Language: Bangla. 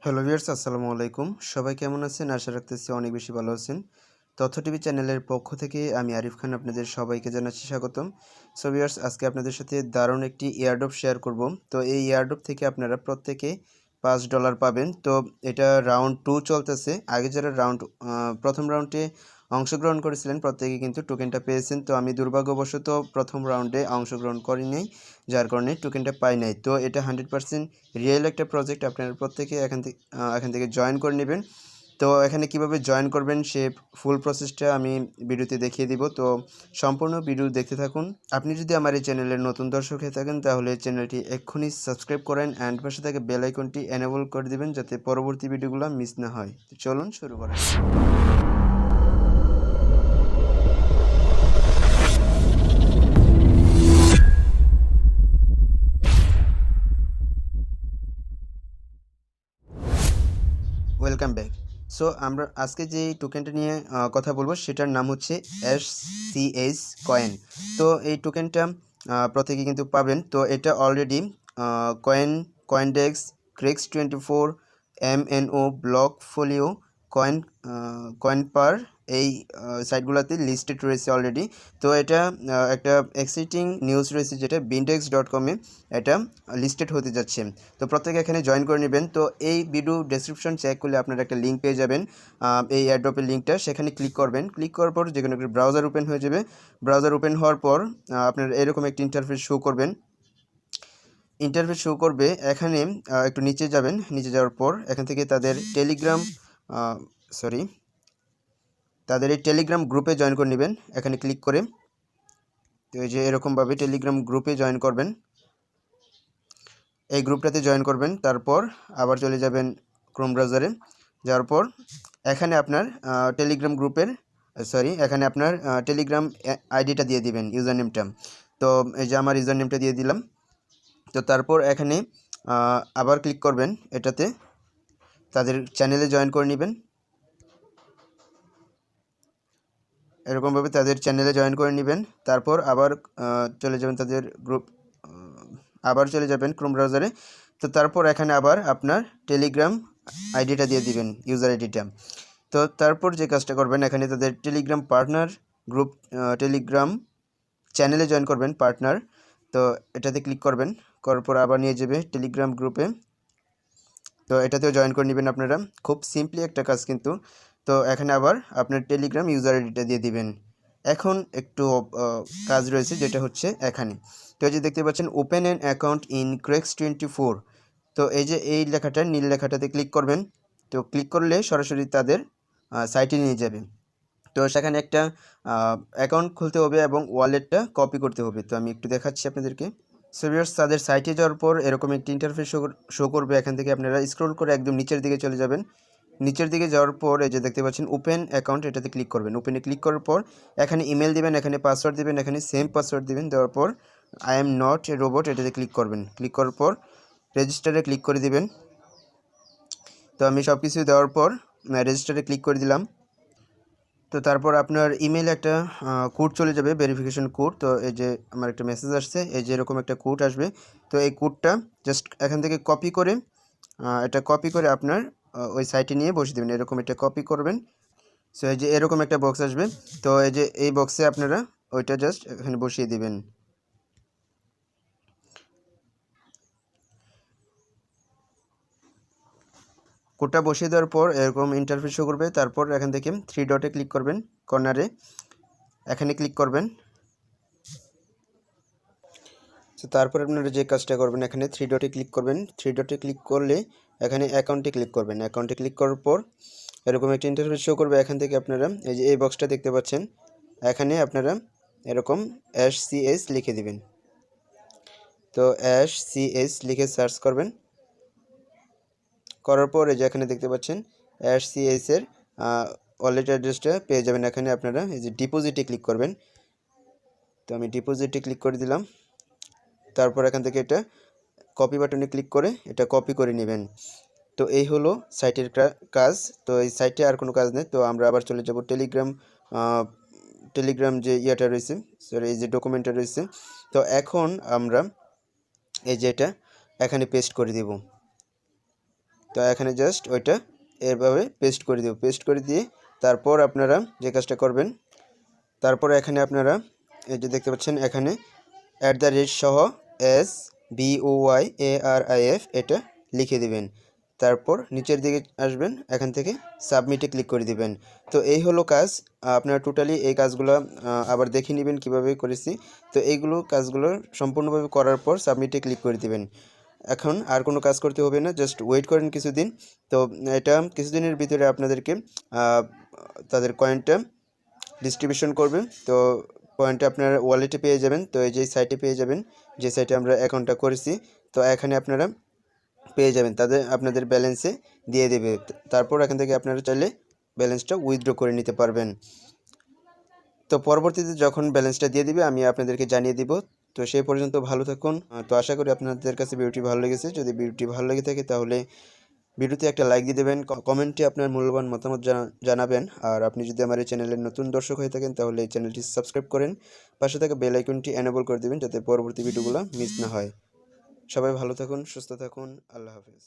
হ্যালো ভিউয়ার্স, আসসালামু আলাইকুম। সবাই কেমন আছেন? আশা রাখতেছি অনেক বেশি ভালো আছেন। তথ্য টিভি চ্যানেলের পক্ষ থেকে আমি আরিফ খান আপনাদের সবাইকে জানাচ্ছি স্বাগতম। সো ভিউয়ার্স, আজকে আপনাদের সাথে দারুণ একটি এয়ারড্রপ শেয়ার করব। তো এই এয়ারড্রপ থেকে আপনারা প্রত্যেকে $5 পাবেন। তো এটা রাউন্ড 2 চলতেছে। আগে যারা প্রথম রাউন্ডে অংশগ্রহণ করেছিলেন প্রত্যেকে কিন্তু টোকেনটা পেয়েছেন। তো আমি দুর্ভাগ্যবশত প্রথম রাউন্ডে অংশগ্রহণ করিনি, যার কারণে টোকেনটা পাই নাই। তো এটা 100% রিয়েল একটা প্রজেক্ট। আপনারা প্রত্যেকে এখান থেকে জয়েন করে নেবেন। তো এখানে কিভাবে জয়েন করবেন সে ফুল প্রসেসটা আমি ভিডিওতে দেখিয়ে দিব। তো সম্পূর্ণ ভিডিও দেখতে থাকুন। আপনি যদি আমার এই চ্যানেলের নতুন দর্শক হয়ে থাকেন তাহলে চ্যানেলটি এক্ষুনি সাবস্ক্রাইব করেন অ্যান্ড পাশে থেকে বেল আইকনটি এনেবল করে দিবেন যাতে পরবর্তী ভিডিওগুলো মিস না হয়। তো চলুন শুরু করা যাক। Welcome back. সো আমরা আজকে যে টোকেনটা নিয়ে কথা বলবো সেটার নাম হচ্ছে SCH কয়েন। তো এই টোকেনটা প্রত্যেকে কিন্তু পাবেন। তো এটা অলরেডি কয়েনডেক্স, ক্রেক্স24, MNO, ব্লকফোলিও, কয়েন কয়েনপার এই সাইটগুলোতে লিস্টেড রয়েছে অলরেডি। তো এটা একটা এক্সাইটিং নিউজ রয়েছে যেটা bindex.com-এ এটা লিস্টেড হতে যাচ্ছে। তো প্রত্যেকে এখানে জয়েন করে নেবেন। তো এই ভিডিও ডেসক্রিপশন চেক করলে আপনারা একটা লিঙ্ক পেয়ে যাবেন, এই এয়ারড্রপের লিঙ্কটা। সেখানে ক্লিক করবেন। ক্লিক করার পর যে কোনো একটা ব্রাউজার ওপেন হয়ে যাবে। ব্রাউজার ওপেন হওয়ার পর আপনার এরকম একটা ইন্টারফেস শো করবে। এখানে একটু নিচে যাবেন। নিচে যাওয়ার পর এখান থেকে তাদের এই টেলিগ্রাম গ্রুপে জয়েন করে নেবেন এখানে ক্লিক করে। তো এই যে এরকমভাবে টেলিগ্রাম গ্রুপে জয়েন করবেন, এই গ্রুপটাতে জয়েন করবেন। তারপর আবার চলে যাবেন ক্রোম ব্রাউজারে। যাওয়ার পর এখানে আপনার টেলিগ্রাম আইডিটা দিয়ে দিবেন, ইউজার নেমটা। তো এই যে আমার ইউজার নেমটা দিয়ে দিলাম। তো তারপর এখানে আবার ক্লিক করবেন, এটাতে তাদের চ্যানেলে জয়েন করে নেবেন। এরকমভাবে তাদের চ্যানেলে জয়েন করে নেবেন। তারপর আবার চলে যাবেন চলে যাবেন ক্রোম ব্রাউজারে। তো তারপর এখানে আবার আপনার টেলিগ্রাম আইডিটা দিয়ে দিবেন, ইউজার আইডিটা। তো তারপর যে কাজটা করবেন, এখানে তাদের টেলিগ্রাম পার্টনার গ্রুপ, টেলিগ্রাম চ্যানেলে জয়েন করবেন পার্টনার। তো এটাতে ক্লিক করবেন, করার পর আবার নিয়ে যাবে টেলিগ্রাম গ্রুপে। তো এটাতেও জয়েন করে নেবেন আপনারা। খুব সিম্পলি একটা কাজ কিন্তু। তো এখানে আবার আপনার টেলিগ্রাম ইউজার আইডিটা দিয়ে দিবেন। এখন একটু কাজ রয়েছে, যেটা হচ্ছে এখানে। তো এই যে দেখতে পাচ্ছেন ওপেন অ্যান অ্যাকাউন্ট ইন ক্রেক্স24। তো এই যে এই লেখাটা, নীল লেখাটাতে ক্লিক করবেন। তো ক্লিক করলে সরাসরি তাদের সাইটে নিয়ে যাবে। তো সেখানে একটা অ্যাকাউন্ট খুলতে হবে এবং ওয়ালেটটা কপি করতে হবে। তো আমি একটু দেখাচ্ছি আপনাদেরকে। সো ভিউয়ার্স, তাদের সাইটে যাওয়ার পর এরকম একটি ইন্টারফেস শো করবে। এখান থেকে আপনারা স্ক্রল করে একদম নিচের দিকে চলে যাবেন। নিচের দিকে যাওয়ার পর এই যে দেখতে পাচ্ছেন ওপেন অ্যাকাউন্ট, এটাতে ক্লিক করবেন। ওপেনে ক্লিক করার পর এখানে ইমেল দিবেন, এখানে পাসওয়ার্ড দিবেন, এখানে সেম পাসওয়ার্ড দিবেন। দেওয়ার পর I am not a robot, এটাতে ক্লিক করবেন। ক্লিক করার পর রেজিস্টারে ক্লিক করে দিবেন। তো আমি সব কিছু দেওয়ার পর রেজিস্টারে ক্লিক করে দিলাম। তো তারপর আপনার ইমেইলে একটা কোড চলে যাবে, ভেরিফিকেশন কোড। তো এই যে আমার একটা মেসেজ আসছে, এই যে এরকম একটা কোড আসবে। তো এই কোডটা জাস্ট এখান থেকে কপি করে আপনার ওই সাইটে নিয়ে বসে দেবেন। এরকম এটা কপি করবেন। সো এই যে এরকম একটা বক্স আসবে। তো এই যে এই বক্সে আপনারা ওইটা জাস্ট এখানে বসিয়ে দিবেন। কোডটা বসিয়ে দেওয়ার পর এরকম ইন্টারফেস শো করবে। তারপর এখান থেকে 3 ডটে ক্লিক করবেন, কর্নারে এখানে ক্লিক করবেন। তো তারপর আপনারা যে কাজটা করবেন, এখানে 3 ডটে ক্লিক করবেন। 3 ডটে ক্লিক করলে এখানে অ্যাকাউন্টে ক্লিক করবেন। অ্যাকাউন্টে ক্লিক করার পর এরকম একটা ইন্টারফেস শো করবে। এখান থেকে আপনারা এই যে এই বক্সটা দেখতে পাচ্ছেন, এখানে আপনারা এরকম SCH লিখে দিবেন। তো SCH লিখে সার্চ করবেন। করার পর এই যে এখানে দেখতে পাচ্ছেন SCH এর ওয়ালেট অ্যাড্রেসটা পেয়ে যাবেন। এখানে আপনারা এই যে ডিপোজিটে ক্লিক করবেন। তো আমি ডিপোজিটে ক্লিক করে দিলাম। তারপর এখান থেকে এটা কপি বাটনে ক্লিক করে এটা কপি করে নেবেন। তো এই হলো সাইটের কাজ। তো এই সাইটে আর কোনো কাজ নেই। তো আমরা আবার চলে যাব টেলিগ্রাম যে ইয়েটা রয়েছে, সরি এই যে ডকুমেন্টটা রয়েছে। তো এখন আমরা এই যে এটা এখানে পেস্ট করে দেব। তো এখানে জাস্ট ওইটা এভাবে পেস্ট করে দেব। পেস্ট করে দিয়ে তারপর আপনারা যে কাজটা করবেন, তারপর এখানে আপনারা এই যে দেখতে পাচ্ছেন এখানে @ সহ SBOYARIF এটা লিখে দিবেন। তারপর নিচের দিকে আসবেন, এখান থেকে সাবমিটে ক্লিক করে দিবেন। তো এই হলো কাজ। আপনারা টোটালি এই কাজগুলো আবার দেখে নেবেন কিভাবে করেছি। তো এইগুলো কাজগুলো সম্পূর্ণভাবে করার পর সাবমিটে ক্লিক করে দিবেন। এখন আর কোনো কাজ করতে হবে না, জাস্ট ওয়েট করেন কিছুদিন। তো এটা কিছুদিনের ভিতরে আপনাদেরকে তাদের কয়েনটা ডিস্ট্রিবিউশন করবে। তো পয়েন্টটা আপনার ওয়ালেটে পেয়ে যাবেন। তো এই যে সাইটে পেয়ে যাবেন, যে সাইটে আমরা অ্যাকাউন্টটা করেছি। তো এখানে আপনারা পেয়ে যাবেন, আপনাদের ব্যালেন্সে দিয়ে দেবে। তারপর এখান থেকে আপনারা চাইলে ব্যালেন্সটা উইথড্র করে নিতে পারবেন। তো পরবর্তীতে যখন ব্যালেন্সটা দিয়ে দিবে আমি আপনাদেরকে জানিয়ে দিব। তো সেই পর্যন্ত ভালো থাকুন। তো আশা করি আপনাদের কাছে ভিডিওটি ভালো লেগেছে। যদি ভিডিওটি ভালো লেগে থাকে তাহলে ভিডিওতে একটা লাইক দিয়ে দেবেন, কমেন্টে আপনার মূল্যবান মতামত জানাবেন। আর আপনি যদি আমার এই চ্যানেলের নতুন দর্শক হয়ে থাকেন তাহলে এই চ্যানেলটি সাবস্ক্রাইব করেন, পাশে থাকা বেল আইকনটি এনেবল করে দেবেন যাতে পরবর্তী ভিডিওগুলো মিস না হয়। সবাই ভালো থাকুন, সুস্থ থাকুন, আল্লাহ হাফেজ।